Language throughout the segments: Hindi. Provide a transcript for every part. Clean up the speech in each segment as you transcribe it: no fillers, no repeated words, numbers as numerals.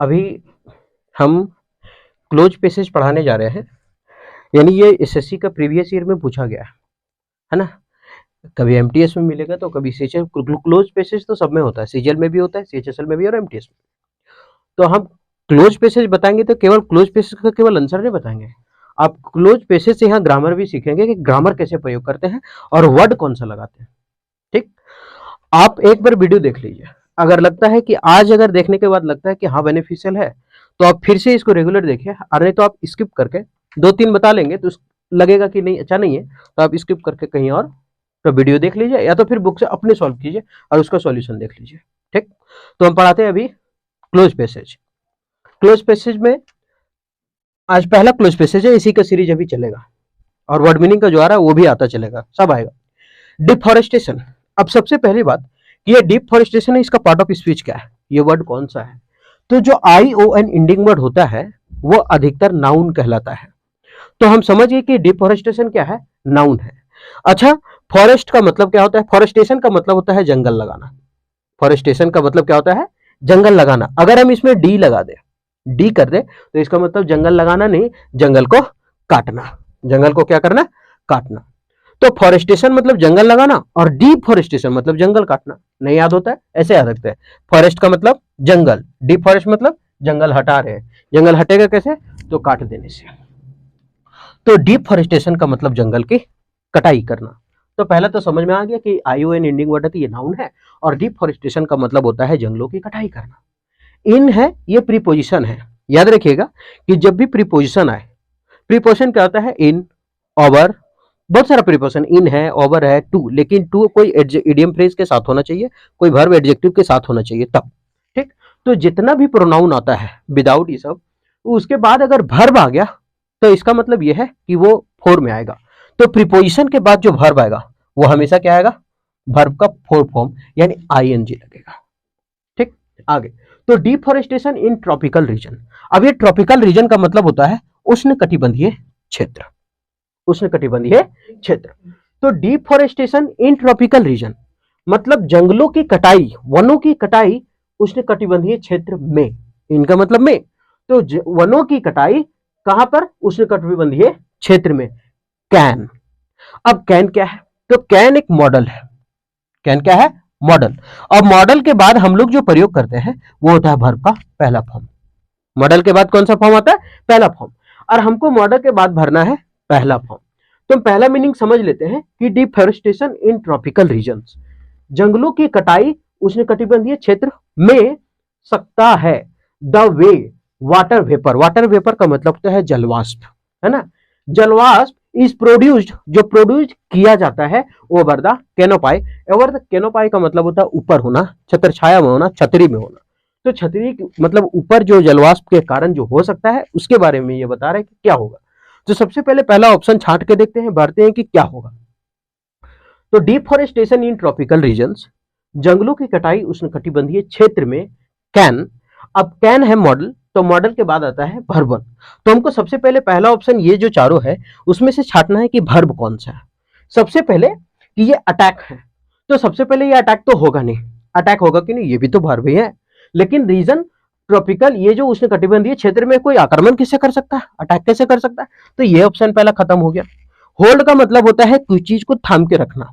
अभी हम क्लोज पैसेज पढ़ाने जा रहे हैं, यानी ये एसएससी का प्रीवियस ईयर में पूछा गया है ना। कभी एमटीएस में मिलेगा तो कभी सीएचएल। क्लोज पैसेज तो सब में होता है, सीजीएल में भी होता है, सीएचएसएल में भी और एमटीएस में। तो हम क्लोज पैसेज बताएंगे तो केवल क्लोज पैसेज का केवल आंसर नहीं बताएंगे, आप क्लोज पैसेज से यहाँ ग्रामर भी सीखेंगे कि ग्रामर कैसे प्रयोग करते हैं और वर्ड कौन सा लगाते हैं। ठीक, आप एक बार वीडियो देख लीजिए, अगर लगता है कि आज अगर देखने के बाद लगता है कि हाँ बेनिफिशियल है तो आप फिर से इसको रेगुलर देखिए, और नहीं तो आप स्किप करके 2-3 बता लेंगे तो लगेगा कि नहीं अच्छा नहीं है तो आप स्किप करके कहीं और तो वीडियो देख लीजिए, या तो फिर बुक से अपने सॉल्व कीजिए और उसका सॉल्यूशन देख लीजिए। ठीक, तो हम पढ़ाते हैं अभी क्लोज पैसेज। क्लोज पैसेज में आज पहला क्लोज पैसेज है, इसी का सीरीज अभी चलेगा और वर्ड मीनिंग का जो आ रहा है वो भी आता चलेगा, सब आएगा। डिफॉरेस्टेशन। अब सबसे पहली बात कि ये डिफॉरेस्टेशन है, इसका पार्ट ऑफ स्पीच क्या है, ये वर्ड कौन सा है। तो जो ION इंडिंग वर्ड होता है वो अधिकतर नाउन कहलाता है। तो हम समझिए कि डिफॉरेस्टेशन क्या है, नाउन है। अच्छा, फॉरेस्ट का मतलब क्या होता है, फॉरेस्टेशन का मतलब होता है जंगल लगाना। फॉरेस्टेशन का मतलब क्या होता है, जंगल लगाना। अगर हम इसमें डी लगा दे, डी कर दे तो इसका मतलब जंगल लगाना नहीं, जंगल को काटना। जंगल को क्या करना, काटना। तो फॉरेस्टेशन मतलब जंगल लगाना और डिफॉरेस्टेशन मतलब जंगल काटना। नहीं याद होता है, ऐसे याद रखते हैं। फॉरेस्ट का मतलब जंगल, डिफॉरेस्ट मतलब जंगल हटा रहे हैं। जंगल हटेगा कैसे, तो काट देने से। तो डिफॉरेस्टेशन का मतलब जंगल की कटाई करना। तो पहला तो समझ में आ गया कि ION इंडिंग वर्ड है तो ये नाउन है, और डिफॉरेस्टेशन का मतलब होता है जंगलों की कटाई करना। इन है, ये प्रीपोजिशन है। याद रखिएगा कि जब भी प्रीपोजिशन आए, प्रीपोजिशन क्या होता है, इन, ओवर, बहुत सारा प्रीपोजिशन, इन है, ओवर है, टू, लेकिन टू कोई इडियम फ्रेज के साथ होना चाहिए, कोई वर्ब एडजेक्टिव के साथ होना चाहिए तब। ठीक, तो जितना भी प्रोनाउन आता है विदाउट ये सब, उसके बाद अगर वर्ब आ गया तो इसका मतलब यह है कि वो फोर में आएगा। तो प्रीपोजिशन के बाद जो वर्ब आएगा वो हमेशा क्या आएगा, वर्ब का फोर फॉर्म यानी ING लगेगा। ठीक, आगे। तो डिफॉरेस्टेशन इन ट्रॉपिकल रीजन। अब ये ट्रॉपिकल रीजन का मतलब होता है उष्णकटिबंधीय क्षेत्र, उष्णकटिबंधीय क्षेत्र। तो डिफॉरेस्टेशन इन ट्रॉपिकल रीजन मतलब जंगलों की कटाई, वनों की कटाई उष्णकटिबंधीय क्षेत्र में, इनका मतलब में। तो वनों की कटाई कहां पर, उष्णकटिबंधीय क्षेत्र में। कैन। अब कैन क्या है, तो कैन एक मॉडल है। कैन क्या है, मॉडल। अब मॉडल के बाद हम लोग जो प्रयोग करते हैं वो होता है वर्ब का पहला फॉर्म। मॉडल के बाद कौन सा फॉर्म आता है, पहला फॉर्म। और हमको मॉडल के बाद भरना है पहला फॉर्म। तो पहला मीनिंग समझ लेते हैं कि डिफॉरेस्टेशन इन ट्रॉपिकल रीजन्स, जंगलों की कटाई उष्णकटिबंधीय क्षेत्र में सकता है। The way water vapour, water vapour का मतलब होता है जलवाष्प, है ना। जलवाष्प इज प्रोड्यूस्ड, जो प्रोड्यूस किया जाता है over the canopy. Over the canopy का मतलब होता है ऊपर होना, छत्र छाया में होना, छतरी में होना। तो छतरी मतलब ऊपर जो जलवाष्प के कारण जो हो सकता है उसके बारे में ये बता रहे हैं कि क्या होगा। तो सबसे पहले पहला ऑप्शन छांट के देखते हैं, भरते हैं कि क्या होगा। तो डिफॉरेस्टेशन इन ट्रॉपिकल रीजन्स, जंगलों की कटाई उष्णकटिबंधीय क्षेत्र में। कैन, अब कैन है मॉडल, तो मॉडल के बाद आता है वर्ब। तो हमको सबसे पहले पहला ऑप्शन ये जो चारों है उसमें से छांटना है कि वर्ब कौन सा है। सबसे पहले कि ये अटैक है, तो सबसे पहले ये अटैक तो होगा नहीं, अटैक होगा कि नहीं, ये भी तो वर्ब ही है। लेकिन रीजन ट्रॉपिकल, ये जो उष्णकटिबंधीय क्षेत्र में कोई आक्रमण कैसे कर सकता है, अटैक कैसे कर सकता है, तो ये ऑप्शन पहला खत्म हो गया। होल्ड का मतलब होता है कोई चीज को थाम के रखना।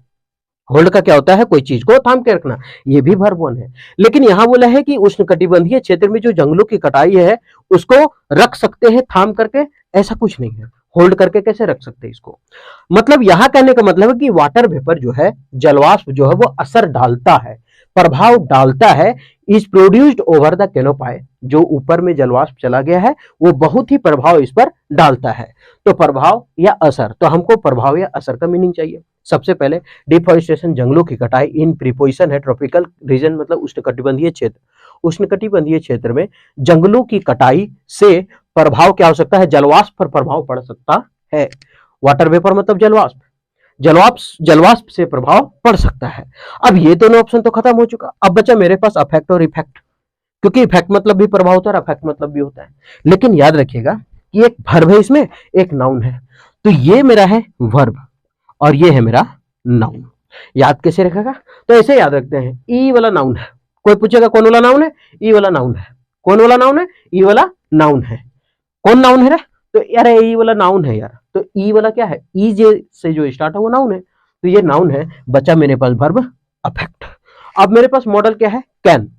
होल्ड का क्या होता है, कोई चीज को थाम के रखना, ये भी वर्ब वन है। लेकिन यहां बोला है कि उष्णकटिबंधीय क्षेत्र में जो जंगलों की कटाई है उसको रख सकते हैं थाम करके, ऐसा कुछ नहीं है। होल्ड करके कैसे रख सकते हैं इसको, मतलब यहां कहने का मतलब है कि वाटर वेपर जो है, जलवाष्प जो है वो असर डालता है, प्रभाव डालता है। Is produced over the canopy, जो ऊपर में जलवाष्प चला गया है वो बहुत ही प्रभाव इस पर डालता है। तो प्रभाव या असर, तो हमको प्रभाव या असर का मीनिंग चाहिए। सबसे पहले डिफॉरेस्टेशन जंगलों की कटाई इन प्रीपोजिशन है ट्रॉपिकल रीजन मतलब उष्णकटिबंधीय क्षेत्र। उष्णकटिबंधीय क्षेत्र में जंगलों की कटाई से प्रभाव क्या हो सकता है, जलवाष्प पर प्रभाव पड़ सकता है। वाटर वेपर मतलब जलवाष्प, जलवाष्प से प्रभाव पड़ सकता है। अब ये दोनों ऑप्शन तो खत्म हो चुका, अब बचा मेरे पास अफेक्ट और इफेक्ट, क्योंकि इफेक्ट मतलब भी प्रभाव होता है और अफेक्ट मतलब भी होता है। लेकिन याद रखिएगा कि एक वर्ब है इसमें, एक नाउन है। तो ये मेरा है वर्ब और ये है मेरा नाउन। याद कैसे रखेगा, तो ऐसे याद रखते हैं, ई वाला नाउन है, कोई पूछेगा कौन वाला नाउन है, ई वाला नाउन है। कौन वाला नाउन है? ई वाला नाउन है। कौन नाउन है रे? तो यार ई वाला नाउन है यार। तो ई वाला क्या है? ई जे से जो स्टार्ट है वो नाउन है। तो ये नाउन है। बचा मेरे पास वर्ब अफेक्ट। अब मेरे पास मॉडल क्या है? कैन।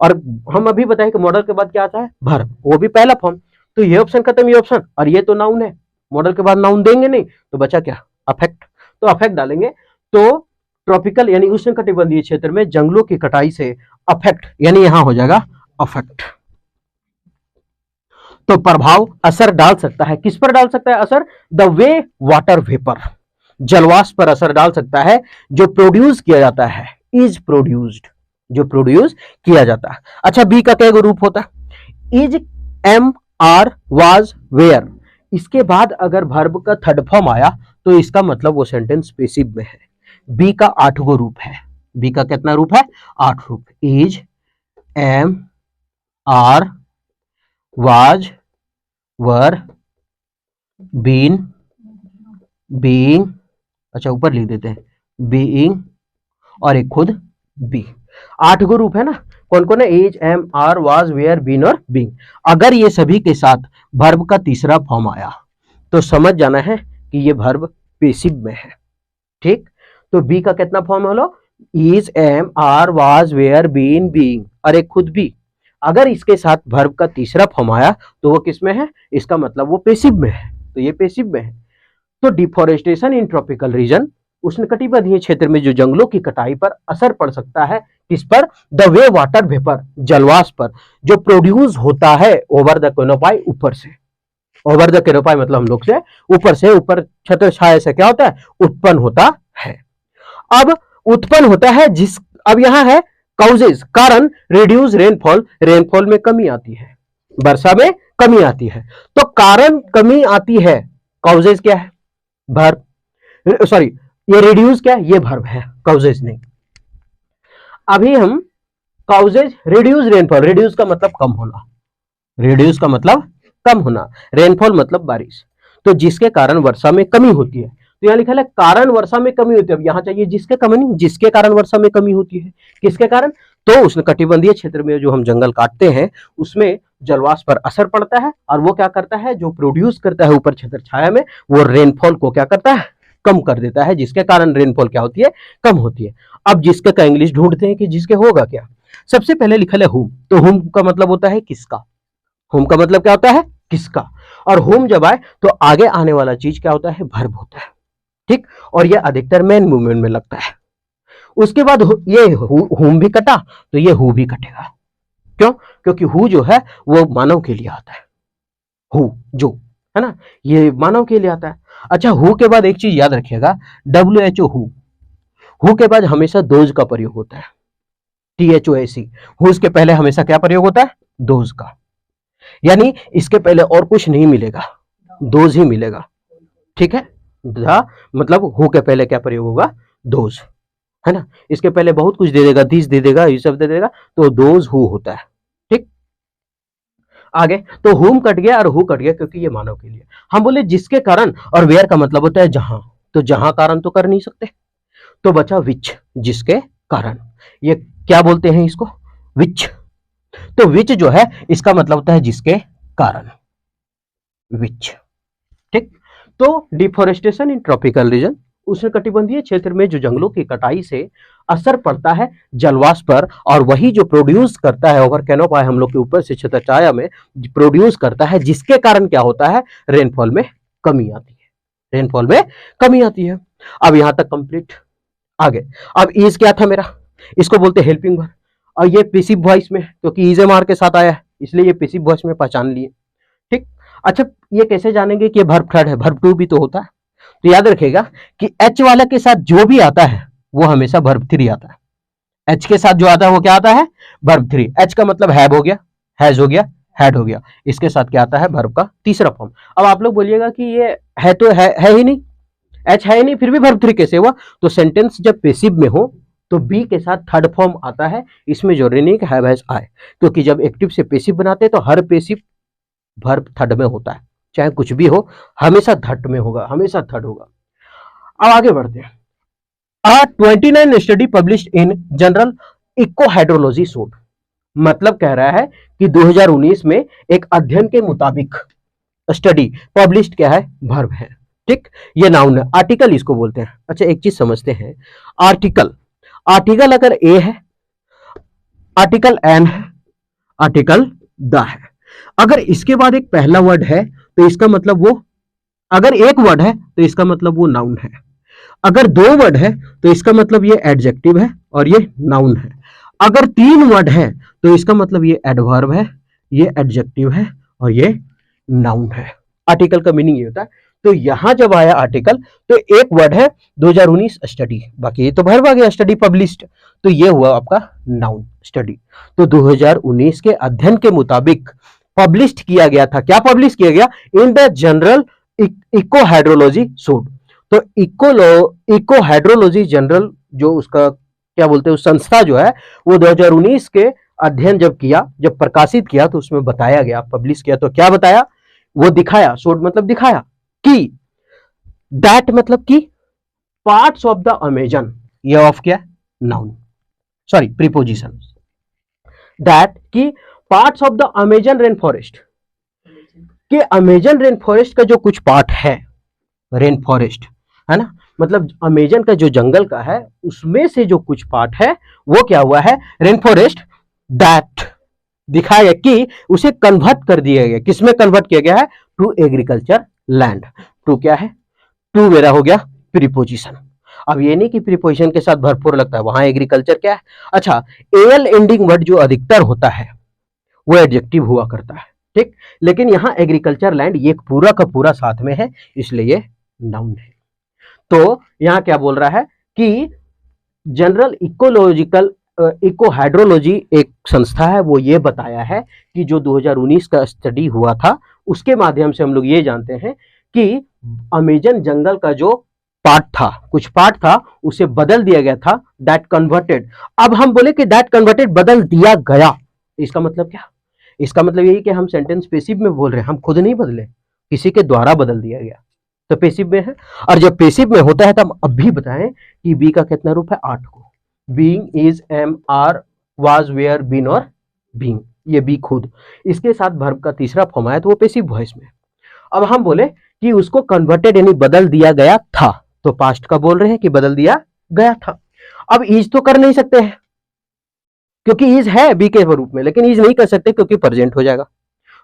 और हम अभी बताएं कि मॉडल के बाद क्या आता है? वर्ब, वो भी पहला फॉर्म। तो ये ऑप्शन खत्म, ये ऑप्शन, और ये तो नाउन है। मॉडल के बाद नाउन देंगे नहीं, तो बचा क्या? अफेक्ट। तो अफेक्ट डालेंगे। तो ट्रॉपिकल यानी उष्णकटिबंधीय क्षेत्र में जंगलों की कटाई से अफेक्ट, यानी यहां हो जाएगा अफेक्ट। तो प्रभाव, असर डाल सकता है। किस पर डाल सकता है असर? द वे वाटर वेपर, जलवाष्प पर असर डाल सकता है जो प्रोड्यूस किया जाता है, इज प्रोड्यूस्ड, जो प्रोड्यूस किया जाता है। अच्छा, बी का क्या रूप होता है? Is, am, are, was, were. इसके बाद अगर वर्ब का थर्ड फॉर्म आया तो इसका मतलब वो सेंटेंस पेसिव में है। बी का 8 गो रूप है। बी का कितना रूप है? 8 रूप। Is, am, are, was, were, been, being, अच्छा ऊपर लिख देते हैं, बीइंग, और एक खुद बी। 8 गो रूप है ना। कौन कौन है? Is, am, are, was, were, been और बीइंग। अगर ये सभी के साथ वर्ब का तीसरा फॉर्म आया तो समझ जाना है कि ये वर्ब पेसिव में है। ठीक। तो बी का कितना फॉर्म है? Is, am, are, was, were, been, being, और एक खुद बी। अगर इसके साथ वर्ब का तीसरा फॉर्म आया तो वो किस में है? इसका मतलब वो पेसिव में है। तो ये पेसिव में है। तो डिफोरेस्टेशन इन ट्रॉपिकल रीजन, उष्णकटिबंधीय क्षेत्र में जो जंगलों की कटाई पर असर पड़ सकता है। किस पर? द वे वाटर वेपर, जलवाष्प पर, जो प्रोड्यूस होता है ओवर द कैनोपाई, ऊपर से। ओवर द कैनोपाई मतलब हम लोग से ऊपर छत्र छाया से क्या होता है? उत्पन्न होता है। अब उत्पन्न होता है जिस, अब यहां है काउजेज, कारण, रिड्यूस रेनफॉल, रेनफॉल में कमी आती है, वर्षा में कमी आती है। तो कारण कमी आती है, काउजेज क्या है? वर्ब, सॉरी, ये रिड्यूस क्या है? ये वर्ब है, काउजेज नहीं। अभी हम काउजेज, रिड्यूस रेनफॉल, रिड्यूस का मतलब कम होना, रिड्यूस का मतलब कम होना, रेनफॉल मतलब बारिश। तो जिसके कारण वर्षा में कमी होती है। तो यहां लिखा है कारण वर्षा में कमी होती है। अब यहां चाहिए जिसके, कमी नहीं, जिसके कारण वर्षा में कमी होती है। किसके कारण? तो उष्णकटिबंधीय क्षेत्र में जो हम जंगल काटते हैं उसमें जलवाष्प पर असर पड़ता है, और वो क्या करता है? जो प्रोड्यूस करता है ऊपर छत्र छाया में, वो रेनफॉल को क्या करता है? कम कर देता है, जिसके कारण रेनफॉल क्या होती है? कम होती है। अब जिसके का इंग्लिश ढूंढते हैं कि जिसके होगा क्या। सबसे पहले लिखा है हुम। तो हुम का मतलब होता है किसका। हुम का मतलब क्या होता है? किसका। और हुम जब आए तो आगे आने वाला चीज क्या होता है? वर्ब होता है। ठीक। और ये अधिकतर मेन मूवमेंट में लगता है। उसके बाद ये हुम भी कटा तो ये हु भी कटेगा। क्यों? क्योंकि हु जो है वो मानव के लिए आता है। हु जो है ना, ये मानव के लिए आता है। अच्छा, हु के बाद एक चीज याद रखिएगा, WHO, हु। हु के बाद हमेशा दोज का प्रयोग होता है, THOAC। हु के पहले हमेशा क्या प्रयोग होता है? दोज का। यानी इसके पहले और कुछ नहीं मिलेगा, दोज ही मिलेगा। ठीक है। मतलब हु के पहले क्या प्रयोग होगा? दोज, है ना। इसके पहले बहुत कुछ दे देगा, दिस दे देगा, ये सब दे देगा, तो दोज हु होता है। ठीक। आगे तो हुम कट गया और हु कट गया क्योंकि ये मानव के लिए। हम बोले जिसके कारण, और वेयर का मतलब होता है जहां। तो जहां कारण तो कर नहीं सकते, तो बचा विच, जिसके कारण। ये क्या बोलते हैं इसको? विच। तो विच जो है इसका मतलब होता है जिसके कारण, विच। ठीक। तो डिफोरेस्टेशन इन ट्रॉपिकल रीजन, उष्णकटिबंधीय क्षेत्र में जो जंगलों की कटाई से असर पड़ता है जलवाष्प पर, और वही जो प्रोड्यूस करता है ओवर कैनोपाई, हम लोग के ऊपर से छत्रछाया में प्रोड्यूस करता है, जिसके कारण क्या होता है? रेनफॉल में कमी आती है, रेनफॉल में कमी आती है। अब यहां तक कंप्लीट। आगे अब इज क्या था मेरा? इसको बोलते हैं हेल्पिंग वर्ब, और ये पेसिव वॉइस में, क्योंकि इज एम आर के साथ आया है इसलिए ये पेसिव वॉइस में पहचान लिए। ठीक। अच्छा, ये कैसे जानेंगे कि ये वर्ब थर्ड है? वर्ब टू भी तो होता है। तो याद रखिएगा कि एच वाला के साथ जो भी आता है वो हमेशा वर्ब थ्री आता है। एच के साथ जो आता है वो क्या आता है? Verb three. एच का मतलब हैव हो गया, हैज हो गया, हैड हो गया। इसके साथ क्या आता है? वर्ब का तीसरा फॉर्म। अब आप लोग बोलिएगा कि ये है तो है ही नहीं, एच है ही नहीं, फिर भी वर्ब थ्री कैसे हुआ? तो सेंटेंस जब पेसिव में हो तो बी के साथ थर्ड फॉर्म आता है, इसमें जरूरी नहीं कि हैव हैज आए, क्योंकि जब एक्टिव से पेसिव बनाते हैं तो हर पेसिव वर्ब थर्ड में होता है, चाहे कुछ भी हो हमेशा थर्ड में होगा, हमेशा थर्ड होगा। अब आगे बढ़ते हैं। 29 study published in journal eco hydrology showed, मतलब कह रहा है कि 2019 में एक अध्ययन के मुताबिक, स्टडी पब्लिश्ड क्या है, वर्ब है, ठीक, ये नाउन है। आर्टिकल इसको बोलते हैं। अच्छा एक चीज समझते हैं, आर्टिकल, आर्टिकल अगर ए है, आर्टिकल एन है, आर्टिकल द है। अगर इसके बाद एक पहला वर्ड है तो इसका मतलब वो, अगर एक वर्ड है तो इसका मतलब वो नाउन है, अगर दो वर्ड है तो इसका मतलब ये एडजेक्टिव है और ये नाउन है, अगर तीन वर्ड है तो इसका मतलब ये एडवर्ब है, ये एडजेक्टिव है और ये नाउन है। आर्टिकल का मीनिंग ये होता है। तो यहां जब आया आर्टिकल तो एक वर्ड है 2019 स्टडी, बाकी ये तो वर्ब आ गया, स्टडी पब्लिश्ड, तो ये हुआ आपका नाउन स्टडी। तो 2019 के अध्ययन के मुताबिक पब्लिश्ड किया गया था, क्या पब्लिश किया गया, in the journal eco hydrology showed. तो इको हाइड्रोलॉजी जनरल जो उसका क्या बोलते हैं, उस संस्था जो है वो 2019 के अध्ययन जब किया, जब प्रकाशित किया तो उसमें बताया गया, पब्लिश किया तो क्या बताया, वो दिखाया, शोड मतलब दिखाया, कि दैट मतलब कि पार्ट्स ऑफ द अमेजन, ये ऑफ क्या, नाउन, सॉरी प्रीपोजिशन, दैट कि parts of the Amazon rain forest, कि अमेजन रेन फॉरेस्ट का जो कुछ पार्ट है, रेन फॉरेस्ट है ना, मतलब अमेजन का जो जंगल का है उसमें से जो कुछ पार्ट है वो क्या हुआ है, रेन फॉरेस्ट, दैट दिखाया कि उसे कन्वर्ट कर दिया गया, किसमें कन्वर्ट किया गया है, टू एग्रीकल्चर लैंड। टू क्या है, टू मेरा हो गया प्रीपोजिशन। अब ये नहीं कि प्रीपोजिशन के साथ भरपूर लगता है, वहां एग्रीकल्चर क्या है, अच्छा एल एंडिंग वर्ड जो अधिकतर होता है वो एडजेक्टिव हुआ करता है, ठीक, लेकिन यहां एग्रीकल्चर लैंड ये पूरा का पूरा साथ में है, इसलिए ये नाउन है। तो यहां क्या बोल रहा है कि जनरल इकोलॉजिकल इको हाइड्रोलॉजी एक संस्था है, वो ये बताया है कि जो 2019 का स्टडी हुआ था उसके माध्यम से हम लोग ये जानते हैं कि अमेजन जंगल का जो पार्ट था, कुछ पार्ट था, उसे बदल दिया गया था, दैट कन्वर्टेड। अब हम बोले कि दैट कन्वर्टेड बदल दिया गया, इसका मतलब क्या, इसका मतलब यही कि हम सेंटेंस पेसिव में बोल रहे हैं, हम खुद नहीं बदले, किसी के द्वारा बदल दिया गया, तो पेसिव में है। और जब पेसिव में होता है तो हम अब भी बताएं कि बी का कितना रूप है, 8 को, being, is, am, are, was, were, been और बीइंग, ये बी खुद, इसके साथ वर्ब का तीसरा फॉर्म आया तो वो पेसिव वॉइस में। अब हम बोले कि उसको कन्वर्टेड यानी बदल दिया गया था, तो पास्ट का बोल रहे हैं कि बदल दिया गया था। अब इज तो कर नहीं सकते हैं क्योंकि इज है बी के रूप में, लेकिन इज नहीं कर सकते क्योंकि प्रेजेंट हो जाएगा।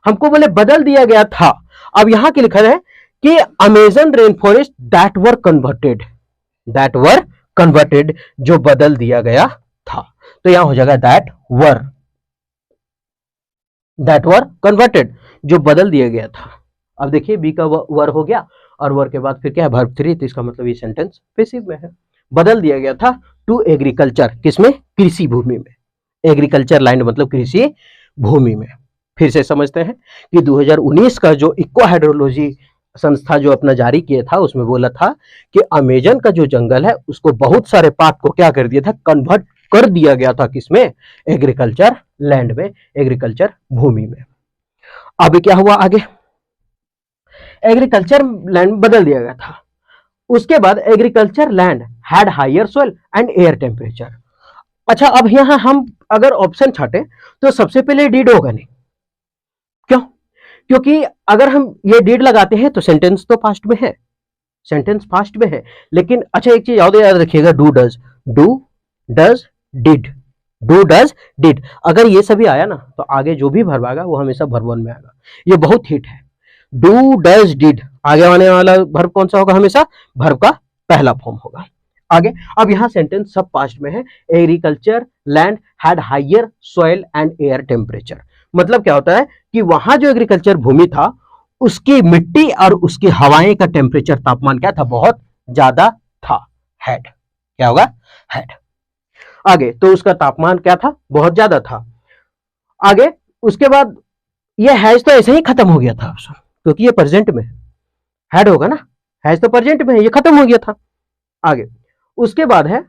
हमको बोले बदल दिया गया था, अब यहां के लिखा है कि Amazon rain forest that were converted, that were converted, जो बदल दिया गया था, तो यहां हो जाएगा दैट वर कन्वर्टेड, जो बदल दिया गया था। अब देखिए बी का वर हो गया और वर के बाद फिर क्या है, वर्ब 3, तो इसका मतलब ये सेंटेंस पैसिव में है। बदल दिया गया था टू एग्रीकल्चर, किसमें, कृषि भूमि में, एग्रीकल्चर लैंड मतलब कृषि भूमि में। फिर से समझते हैं कि 2019 का जो इको हाइड्रोलॉजी संस्था जो अपना जारी किया था उसमें बोला था कि अमेजन का जो जंगल है उसको बहुत सारे पार्ट को क्या कर दिया था, कन्वर्ट कर दिया गया था, किसमें, एग्रीकल्चर लैंड में, एग्रीकल्चर भूमि में। अभी क्या हुआ आगे, एग्रीकल्चर लैंड बदल दिया गया था, उसके बाद agriculture land had higher soil and air temperature. अच्छा अब यहां हम अगर ऑप्शन छाटे तो सबसे पहले डीड होगा नहीं, क्यों, क्योंकि अगर हम ये डीड लगाते हैं तो सेंटेंस तो पास्ट में है, सेंटेंस पास्ट में है, लेकिन अच्छा एक चीज याद रखिएगा, do does did, do does did, अगर ये सभी आया ना तो आगे जो भी वर्ब आएगा वो हमेशा वर्ब 1 में आएगा, ये बहुत हिट है। डू डज डिड आगे आने वाला वर्ब कौन सा होगा, हमेशा वर्ब का पहला फॉर्म होगा। आगे अब यहां सेंटेंस सब पास्ट में है, agriculture land had higher soil and air temperature, मतलब क्या होता है कि वहां जो एग्रीकल्चर भूमि था उसकी मिट्टी और उसकी हवाएं का टेम्परेचर, तापमान क्या था, बहुत ज्यादा था, हैड, क्या होगा, हैड। आगे तो उसका तापमान क्या था, बहुत ज्यादा था। आगे उसके बाद ये हैज तो ऐसे ही खत्म हो गया था क्योंकि ये प्रेजेंट में हैड होगा ना, हैज तो प्रेजेंट में है, ये खत्म हो गया था। आगे उसके बाद है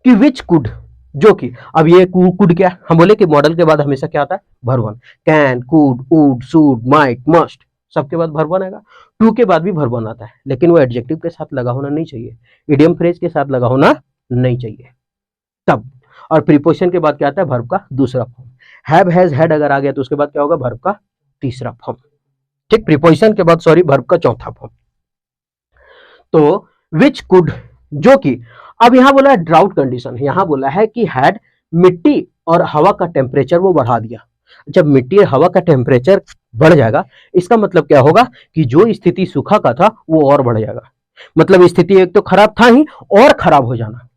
कि विच कुड, जो कि अब ये कुड क्या, हम बोले कि मॉडल के बाद हमेशा क्या आता है, verb 1, can, could, would, should, might, must, सबके बाद वर्ब 1 आएगा। टू के बाद भी वर्ब 1 आता है, लेकिन वो एडजेक्टिव के साथ लगा होना नहीं चाहिए, इडियम फ्रेज के साथ लगा होना नहीं चाहिए। तब और प्रीपोजिशन के बाद क्या आता है, वर्ब का दूसरा फॉर्म। हैव हैज हैड अगर आ गया तो उसके बाद क्या होगा, वर्ब का तीसरा फॉर्म। ठीक, प्रीपोजिशन के बाद सॉरी वर्ब का चौथा फॉर्म। तो विच कुड, जो कि अब यहां बोला है ड्राउट कंडीशन, यहां बोला है कि हैड मिट्टी और हवा का टेम्परेचर वो बढ़ा दिया। जब मिट्टी और हवा का टेम्परेचर बढ़ जाएगा इसका मतलब क्या होगा कि जो स्थिति सूखा का था वो और बढ़ जाएगा। मतलब स्थिति एक तो खराब था ही और खराब हो जाना,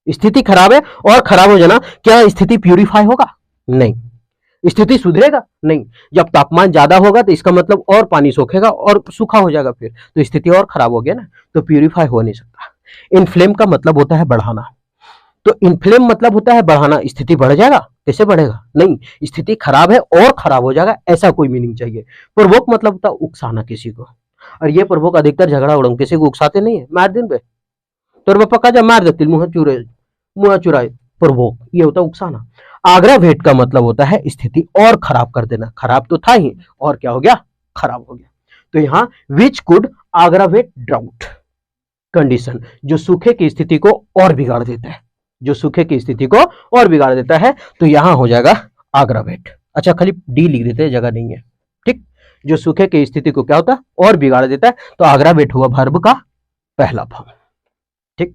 स्थिति खराब है और खराब हो जाना, क्या स्थिति प्यूरिफाई होगा? नहीं। स्थिति सुधरेगा? नहीं। जब तापमान ज्यादा होगा तो इसका मतलब और पानी सोखेगा और सूखा हो जाएगा, फिर तो स्थिति और खराब हो गया ना, तो प्यूरिफाई हो नहीं सकता। इन्फ्लेम का मतलब होता है बढ़ाना, तो इन्फ्लेम मतलब होता है बढ़ाना। स्थिति बढ़ जाएगा, कैसे बढ़ेगा? नहीं, स्थिति खराब है और खराब हो जाएगा, ऐसा कोई मीनिंग चाहिए। प्रवोक मतलब होता है उकसाना किसी को, और ये प्रवोक अधिकतर झगड़ा उड़म किसी को उकसाते नहीं है, मार दिन पे तोर बापा का जा मार देती मुंह चुराए, प्रवोक ये होता है उकसाना। आग्रावेट का मतलब होता है स्थिति और खराब कर देना, खराब तो था ही और क्या हो गया, खराब हो गया। तो यहाँ विच कुड आग्रावेट ड्राउट कंडीशन, जो सूखे की स्थिति को और बिगाड़ देता है, जो सूखे की स्थिति को और बिगाड़ देता है, तो यहां हो जाएगा आग्रावेट। अच्छा खाली डी लिख देते हैं, जगह नहीं है। ठीक, जो सूखे की स्थिति को क्या होता है और बिगाड़ देता है, तो आग्रावेट हुआ वर्ब का पहला फॉर्म। ठीक,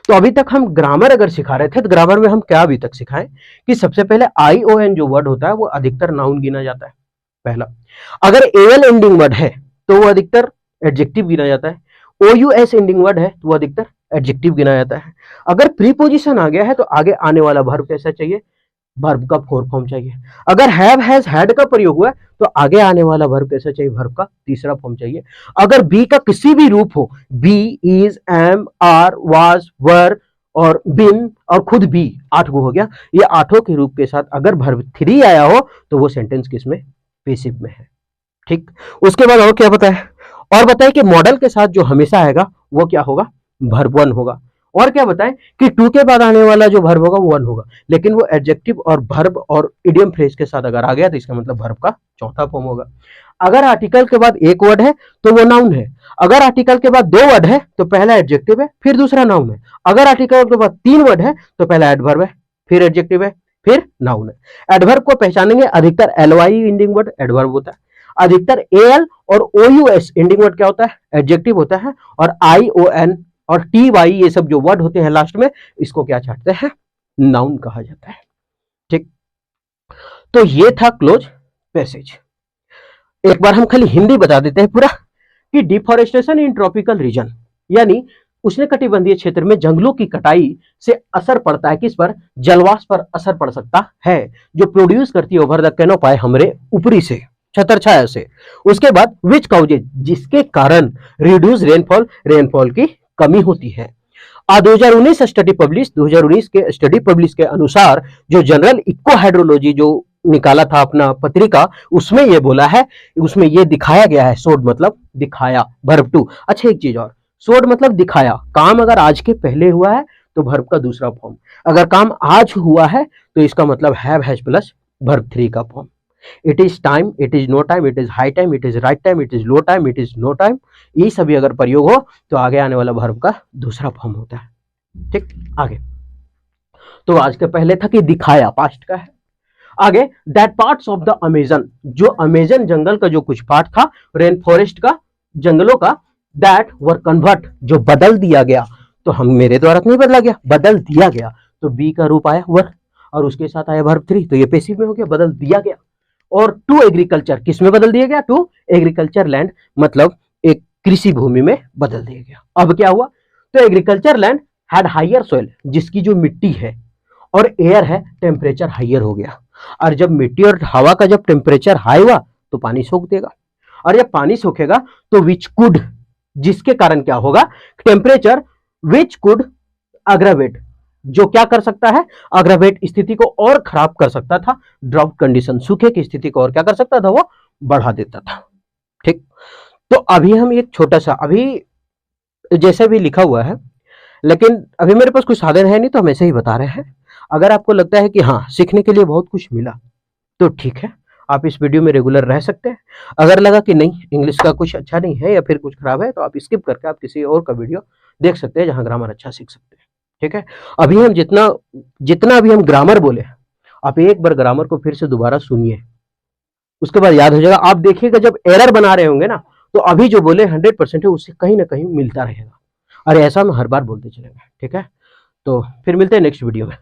तो अभी तक हम ग्रामर अगर सिखा रहे थे तो ग्रामर में हम क्या अभी तक सिखाएं कि सबसे पहले ION जो वर्ड होता है वो अधिकतर नाउन गिना जाता है पहला। अगर AL एंडिंग वर्ड है तो वो अधिकतर एडजेक्टिव गिना जाता है। OUS एंडिंग वर्ड है तो वो अधिकतर एडजेक्टिव गिना जाता है। अगर प्रीपोजिशन आ गया है तो आगे आने वाला वर्ब कैसा चाहिए, वर्ब का फोर्थ फॉर्म चाहिए। अगर हैव हैज हैड का प्रयोग हुआ है तो आगे आने वाला वर्ब कैसा चाहिए, वर्ब का तीसरा फॉर्म चाहिए। अगर बी का किसी भी रूप हो, be, is, am, are, was, were और बिन और खुद बी, 8 गो हो गया, ये 8 के रूप के साथ अगर वर्ब 3 आया हो तो वो सेंटेंस किसमें, पेसिव में है। ठीक, उसके बाद और क्या बताए, और बताए कि मॉडल के साथ जो हमेशा आएगा वो क्या होगा, वर्ब 1 होगा। और क्या बताएं कि टू के बाद आने वाला जो वर्ब होगा वो 1 होगा, लेकिन वो एडजेक्टिव और वर्ब और इडियम फ्रेज के साथ अगर आ गया तो इसका मतलब वर्ब का चौथा फॉर्म होगा। अगर आर्टिकल के बाद एक वर्ड है तो वो नाउन है। अगर आर्टिकल के बाद 2 वर्ड है तो पहला एडजेक्टिव है फिर दूसरा नाउन है। अगर आर्टिकल के बाद 3 वर्ड है तो पहला एडवर्ब है फिर एडजेक्टिव है फिर नाउन है। एडवर्ब को पहचानेंगे, अधिकतर LY एंडिंग वर्ड एडवर्ब होता है, अधिकतर AL और OUS एंडिंग वर्ड क्या होता है, एडजेक्टिव होता है, और ION और TY ये सब जो वर्ड होते हैं लास्ट में, इसको क्या चाहते हैं, नाउन कहा जाता है। ठीक, तो ये था क्लोज पैसेज। एक बार हम खाली हिंदी बता देते हैं पूरा कि डिफॉरेस्टेशन इन ट्रॉपिकल रीजन, यानी उष्णकटिबंधीय क्षेत्र में जंगलों की कटाई से असर पड़ता है किस पर, जलवाष्प पर असर पड़ सकता है, जो प्रोड्यूस करती है ओवर द कैनोपाई, हमरे ऊपरी से छत्रछाया से। उसके बाद विच काउजेज, जिसके कारण रिड्यूस रेनफॉल, रेनफॉल की कमी होती है। 2019 स्टडी पब्लिश, 2019 के स्टडी पब्लिश के अनुसार जो जनरल इको हाइड्रोलॉजी जो निकाला था अपना पत्रिका, उसमें ये बोला है, उसमें ये दिखाया गया है, सोड मतलब दिखाया, वर्ब 2। अच्छा एक चीज और, सोड मतलब दिखाया, काम अगर आज के पहले हुआ है तो वर्ब का दूसरा फॉर्म, अगर काम आज हुआ है तो इसका मतलब हैव हैज प्लस वर्ब 3 का form. It is time, it is no time, it is high time, it is right time, it is low time, it is no time, ये सभी अगर प्रयोग हो तो आगे आने वाला वर्ब का दूसरा फॉर्म होता है। ठीक, आगे तो आज के पहले था कि दिखाया, पास्ट का है। आगे that parts of the Amazon, जो अमेजन जंगल का जो कुछ पार्ट था, रेन फॉरेस्ट का, जंगलों का, दैट वर कन्वर्ट, जो बदल दिया गया, तो हम मेरे द्वारा नहीं बदला गया, बदल दिया गया, तो बी का रूप आया वर और उसके साथ आया वर्ब 3, तो ये पैसिव में हो गया, बदल दिया गया। और टू एग्रीकल्चर, किस में बदल दिया गया, टू एग्रीकल्चर लैंड, मतलब एक कृषि भूमि में बदल दिया गया। अब क्या हुआ, तो agriculture land had higher soil, जिसकी जो मिट्टी है और एयर है, टेम्परेचर हायर हो गया, और जब मिट्टी और हवा का जब टेम्परेचर हाई हुआ तो पानी सोख देगा, और जब पानी सोखेगा तो विच कुड, जिसके कारण क्या होगा, टेम्परेचर विच कुड अग्रावेट, जो क्या कर सकता है, अग्रावेट, स्थिति को और खराब कर सकता था, ड्राउट कंडीशन, सूखे की स्थिति को और क्या कर सकता था, वो बढ़ा देता था। ठीक, तो अभी हम एक छोटा सा, अभी जैसे भी लिखा हुआ है, लेकिन अभी मेरे पास कुछ साधन है नहीं तो हम ऐसे ही बता रहे हैं। अगर आपको लगता है कि हाँ सीखने के लिए बहुत कुछ मिला तो ठीक है, आप इस वीडियो में रेगुलर रह सकते हैं। अगर लगा कि नहीं इंग्लिश का कुछ अच्छा नहीं है या फिर कुछ खराब है तो आप स्किप करके आप किसी और का वीडियो देख सकते हैं जहां ग्रामर अच्छा सीख सकते हैं। ठीक है। अभी हम जितना जितना अभी हम ग्रामर बोले, आप एक बार ग्रामर को फिर से दोबारा सुनिए, उसके बाद याद हो जाएगा। आप देखिएगा जब एरर बना रहे होंगे ना, तो अभी जो बोले 100% है, उससे कहीं ना कहीं मिलता रहेगा। अरे ऐसा हम हर बार बोलते चलेंगे, ठीक है। तो फिर मिलते हैं नेक्स्ट वीडियो में।